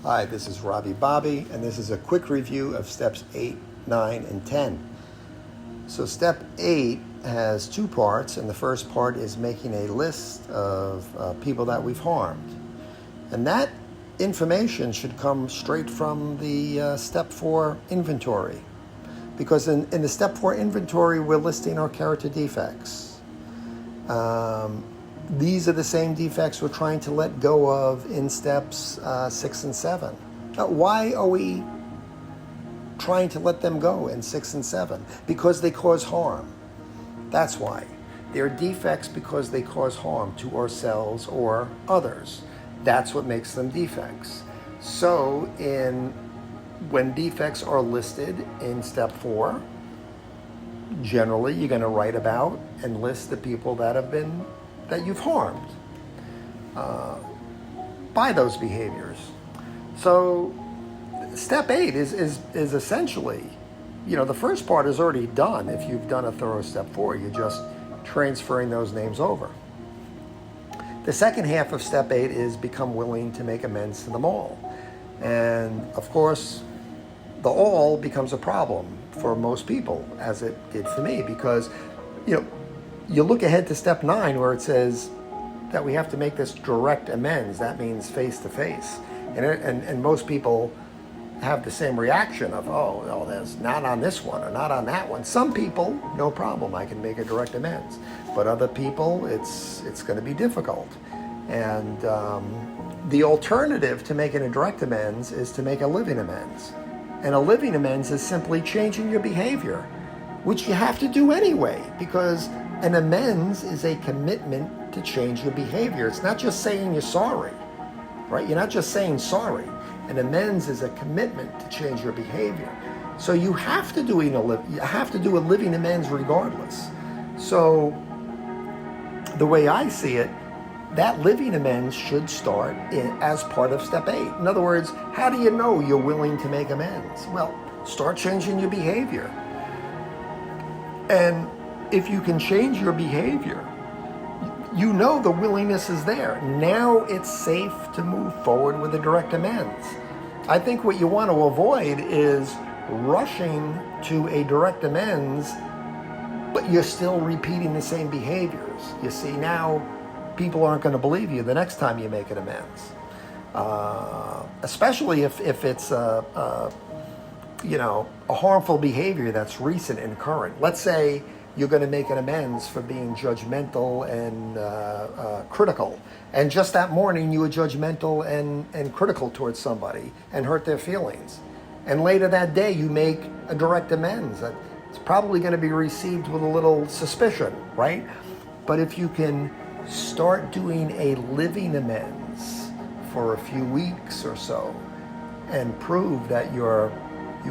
Hi, this is Robby Bobby, and this is a quick review of steps 8, 9, and 10. So step 8 has two parts, and the first part is making a list of people that we've harmed. And that information should come straight from the step 4 inventory. Because in the step 4 inventory, we're listing our character defects. These are the same defects we're trying to let go of in steps 6 and 7. Now, why are we trying to let them go in 6 and 7? Because they cause harm. That's why. They're defects because they cause harm to ourselves or others. That's what makes them defects. So when defects are listed in step 4, generally you're going to write about and list the people that you've harmed by those behaviors. So step 8 is essentially, the first part is already done. If you've done a thorough step 4, you're just transferring those names over. The second half of step 8 is become willing to make amends to them all. And of course, the all becomes a problem for most people, as it did for me, because you look ahead to step 9 where it says that we have to make this direct amends. That means face to face. And most people have the same reaction of, oh, there's not on this one or not on that one. Some people, no problem, I can make a direct amends. But other people, it's going to be difficult. And the alternative to making a direct amends is to make a living amends. And a living amends is simply changing your behavior, which you have to do anyway, because an amends is a commitment to change your behavior. It's not just saying you're sorry, right? You're not just saying sorry. An amends is a commitment to change your behavior. So you have to do a living amends regardless. So the way I see it, that living amends should start as part of step 8. In other words, how do you know you're willing to make amends? Well, start changing your behavior. And if you can change your behavior, the willingness is there. Now it's safe to move forward with a direct amends. I think what you want to avoid is rushing to a direct amends, but you're still repeating the same behaviors. You see, now people aren't going to believe you the next time you make an amends. Especially if it's a harmful behavior that's recent and current. Let's say you're going to make an amends for being judgmental and critical. And just that morning you were judgmental and critical towards somebody and hurt their feelings. And later that day you make a direct amends. It's probably going to be received with a little suspicion, right? But if you can start doing a living amends for a few weeks or so and prove that you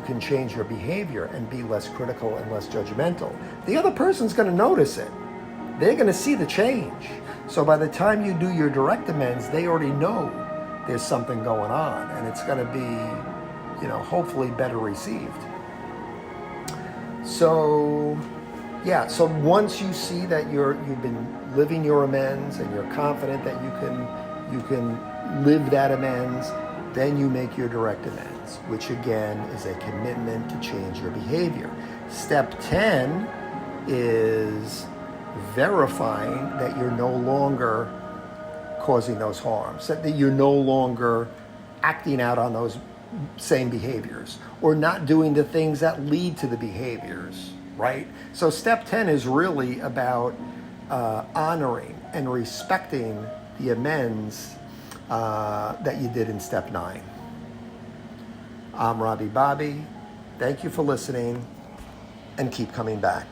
can change your behavior and be less critical and less judgmental, the other person's going to notice it. They're going to see the change. So by the time you do your direct amends, they already know there's something going on, and it's going to be, hopefully better received. So once you see that you've been living your amends and you're confident that you can live that amends, then you make your direct amends, which again is a commitment to change your behavior. Step 10 is verifying that you're no longer causing those harms, that you're no longer acting out on those same behaviors or not doing the things that lead to the behaviors, right? So step 10 is really about honoring and respecting the amends that you did in step 9. I'm Robby Bobby. Thank you for listening, and keep coming back.